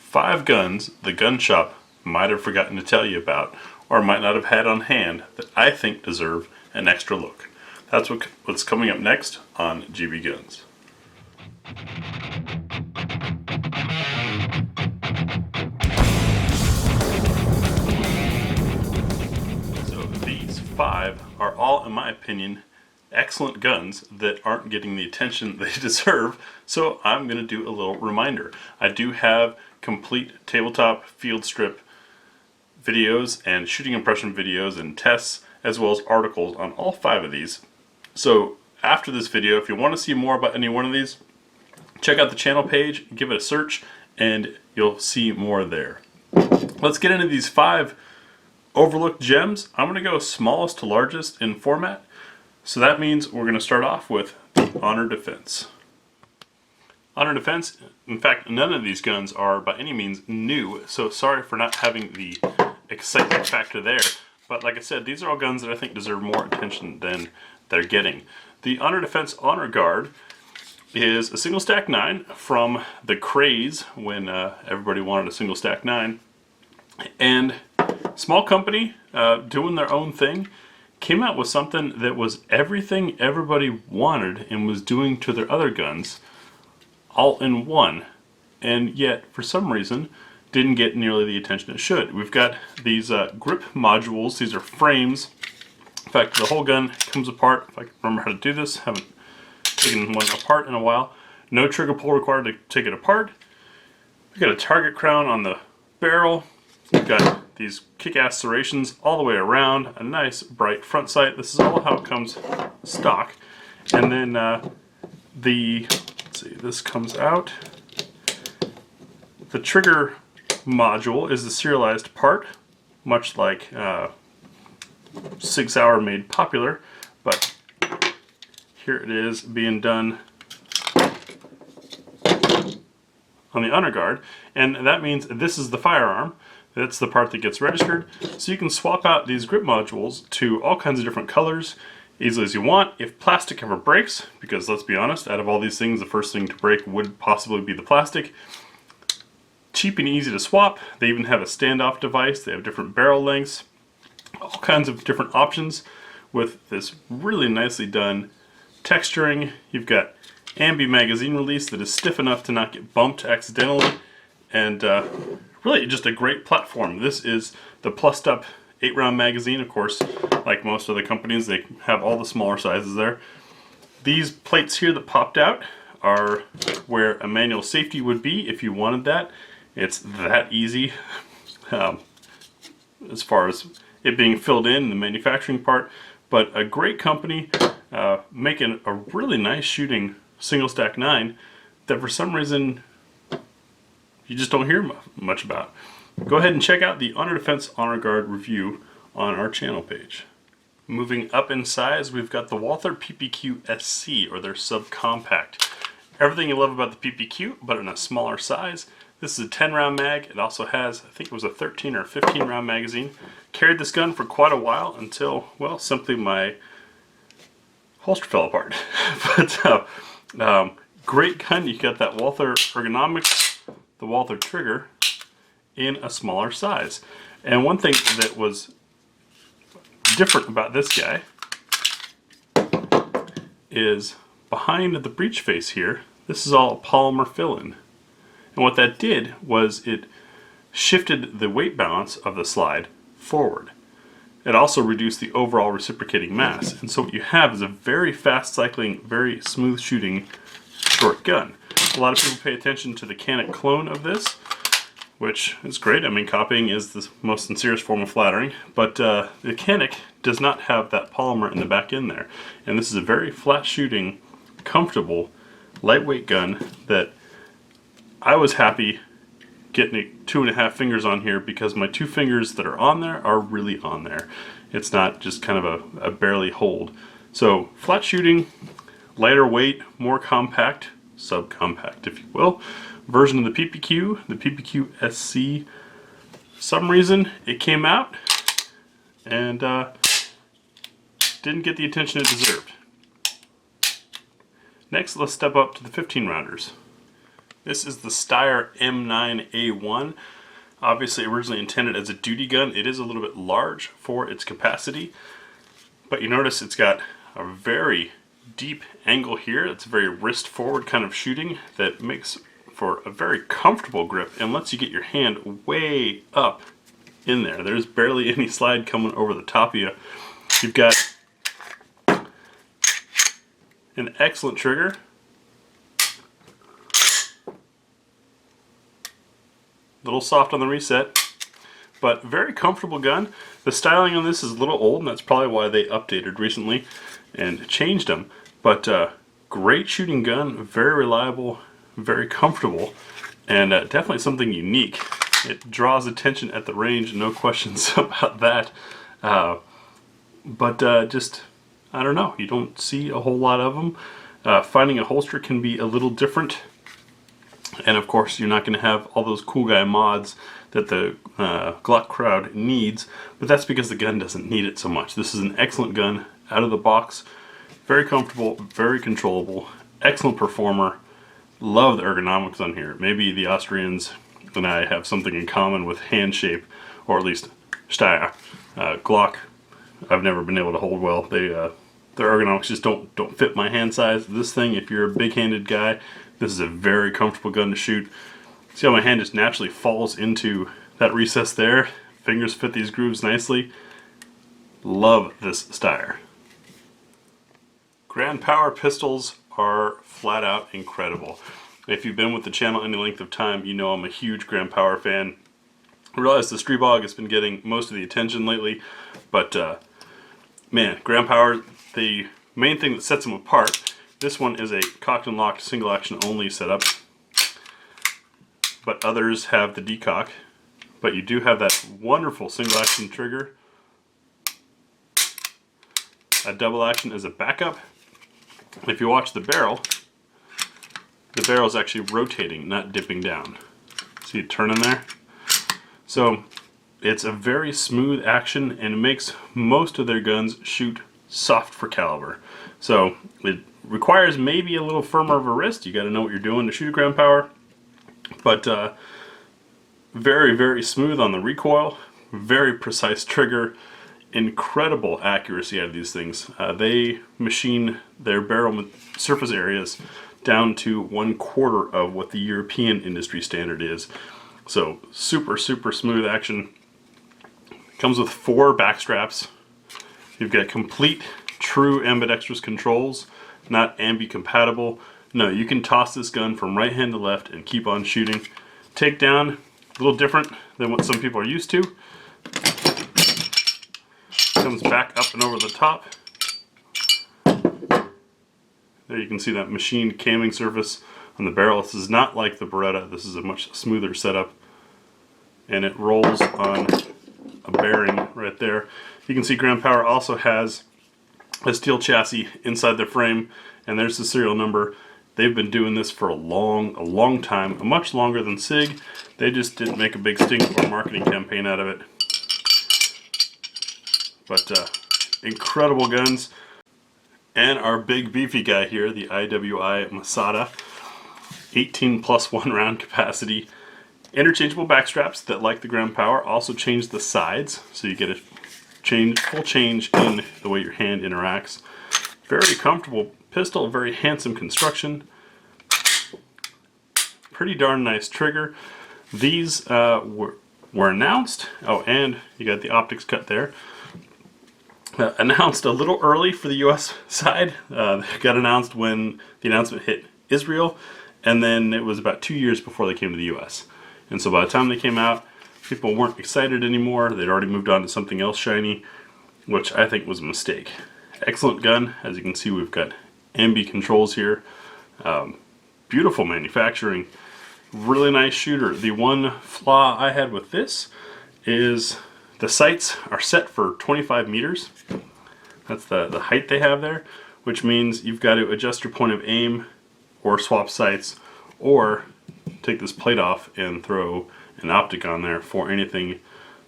5 guns the gun shop might have forgotten to tell you about, or might not have had on hand, that I think deserve an extra look. That's what's coming up next on GBGuns. So these 5 are all, in my opinion, excellent guns that aren't getting the attention they deserve, so I'm going to do a little reminder. I do have complete tabletop field strip videos and shooting impression videos and tests, as well as articles on all 5 of these. So after this video, if you want to see more about any one of these, check out the channel page, give it a search, and you'll see more there. Let's get into these 5 overlooked gems. I'm going to go smallest to largest in format. So that means we're going to start off with the Honor Defense. Honor Defense, in fact, none of these guns are by any means new, so sorry for not having the excitement factor there. But like I said, these are all guns that I think deserve more attention than they're getting. The Honor Defense Honor Guard is a single stack 9 from the craze when everybody wanted a single stack 9. And small company doing their own thing came out with something that was everything everybody wanted and was doing to their other guns all in one, and yet for some reason didn't get nearly the attention it should. We've got these grip modules. These are frames. In fact, the whole gun comes apart. If I can remember how to do this, haven't taken one apart in a while. No trigger pull required to take it apart. We've got a target crown on the barrel. We've got these kick-ass serrations all the way around, a nice bright front sight. This is all how it comes stock. And then let's see, this comes out. The trigger module is the serialized part, much like Sig Sauer made popular, but here it is being done on the Honor Guard, and that means this is the firearm. That's the part that gets registered. So you can swap out these grip modules to all kinds of different colors easily as you want. If plastic ever breaks, because let's be honest, out of all these things, the first thing to break would possibly be the plastic. Cheap and easy to swap. They even have a standoff device. They have different barrel lengths, all kinds of different options with this really nicely done texturing. You've got ambi magazine release that is stiff enough to not get bumped accidentally, and really just a great platform. This is the plussed up 8-round magazine. Of course, like most other companies, they have all the smaller sizes there. These plates here that popped out are where a manual safety would be if you wanted that. It's that easy as far as it being filled in the manufacturing part, but a great company making a really nice shooting single stack 9 that for some reason you just don't hear much about. Go ahead and check out the Honor Defense Honor Guard review on our channel page. Moving up in size, we've got the Walther PPQ SC, or their subcompact. Everything you love about the PPQ, but in a smaller size. This is a 10-round mag. It also has, I think it was a 13 or 15-round magazine. Carried this gun for quite a while until, well, simply my holster fell apart. But great gun. You got that Walther ergonomics, the Walther trigger in a smaller size. And one thing that was different about this guy is behind the breech face here, this is all polymer fill-in. And what that did was it shifted the weight balance of the slide forward. It also reduced the overall reciprocating mass. And so what you have is a very fast cycling, very smooth shooting short gun. A lot of people pay attention to the Canik clone of this, which is great. I mean, copying is the most sincerest form of flattering, but the Canik does not have that polymer in the back end there. And this is a very flat shooting, comfortable, lightweight gun that I was happy getting 2.5 fingers on here, because my 2 fingers that are on there are really on there. It's not just kind of a barely hold. So flat shooting, lighter weight, more compact, subcompact if you will, version of the PPQ SC. For some reason it came out and didn't get the attention it deserved. Next, let's step up to the 15 rounders. This is the Steyr M9a1. Obviously originally intended as a duty gun. It is a little bit large for its capacity, but you notice it's got a very deep angle here. It's a very wrist forward kind of shooting that makes for a very comfortable grip and lets you get your hand way up in there. There's barely any slide coming over the top of you. You've got an excellent trigger. Little soft on the reset, but very comfortable gun. The styling on this is a little old, and that's probably why they updated recently and changed them. But great shooting gun, very reliable, very comfortable, and definitely something unique. It draws attention at the range, no questions about that. Just, I don't know, you don't see a whole lot of them. Finding a holster can be a little different. And of course, you're not going to have all those cool guy mods that the Glock crowd needs, but that's because the gun doesn't need it so much. This is an excellent gun out of the box, very comfortable, very controllable, excellent performer. Love the ergonomics on here. Maybe the Austrians and I have something in common with hand shape, or at least Steyr. Glock, I've never been able to hold well. Their ergonomics just don't fit my hand size. This thing, if you're a big-handed guy, this is a very comfortable gun to shoot. See how my hand just naturally falls into that recess there? Fingers fit these grooves nicely. Love this Steyr. Grand Power pistols are flat out incredible. If you've been with the channel any length of time, you know I'm a huge Grand Power fan. I realize the Steyr has been getting most of the attention lately, but man, Grand Power, the main thing that sets them apart, this one is a cocked and locked single action only setup, but others have the decock. But you do have that wonderful single action trigger, a double action as a backup. And if you watch the barrel is actually rotating, not dipping down. See it turning there? So it's a very smooth action, and it makes most of their guns shoot soft for caliber. So it requires maybe a little firmer of a wrist. You got to know what you're doing to shoot a Grand Power, but very, very smooth on the recoil, very precise trigger, incredible accuracy out of these things. They machine their barrel surface areas down to 1/4 of what the European industry standard is. So super, super smooth action. Comes with 4 back straps. You've got complete, true ambidextrous controls, not ambi compatible. No, you can toss this gun from right hand to left and keep on shooting. Takedown, a little different than what some people are used to. Comes back up and over the top. There you can see that machined camming surface on the barrel. This is not like the Beretta. This is a much smoother setup, and it rolls on a bearing right there. You can see Grand Power also has a steel chassis inside the frame, and there's the serial number. They've been doing this for a long time, much longer than SIG. They just didn't make a big stink or marketing campaign out of it. But incredible guns. And our big beefy guy here, the IWI Masada, 18+1 round capacity. Interchangeable back straps that, like the Grand Power, also change the sides, so you get a full change in the way your hand interacts. Very comfortable pistol, very handsome construction. Pretty darn nice trigger. These were announced. Oh, and you got the optics cut there. Announced a little early for the US side. Got announced when the announcement hit Israel, and then it was about 2 years before they came to the US. And so by the time they came out, people weren't excited anymore. They'd already moved on to something else shiny, which I think was a mistake. Excellent gun. As you can see, we've got ambi controls here. Beautiful manufacturing. Really nice shooter. The one flaw I had with this is the sights are set for 25 meters. That's the height they have there, which means you've got to adjust your point of aim or swap sights, or take this plate off and throw an optic on there for anything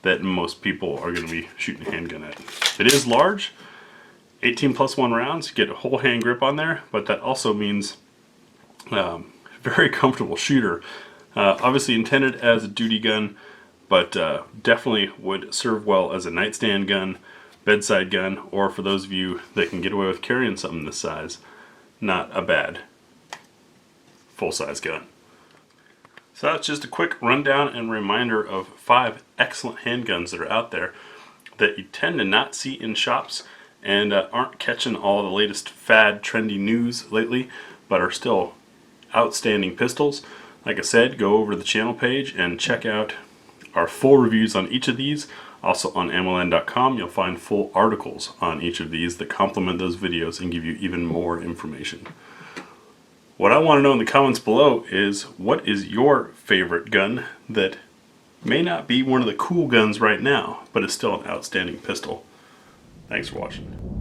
that most people are going to be shooting a handgun at. It is large, 18+1 rounds, you get a whole hand grip on there, but that also means very comfortable shooter. Obviously intended as a duty gun, but definitely would serve well as a nightstand gun, bedside gun, or for those of you that can get away with carrying something this size, not a bad full-size gun. So that's just a quick rundown and reminder of 5 excellent handguns that are out there that you tend to not see in shops and aren't catching all the latest fad trendy news lately, but are still outstanding pistols. Like I said, go over to the channel page and check out our full reviews on each of these. Also on ammoland.com you'll find full articles on each of these that complement those videos and give you even more information. What I want to know in the comments below is, what is your favorite gun that may not be one of the cool guns right now, but is still an outstanding pistol? Thanks for watching.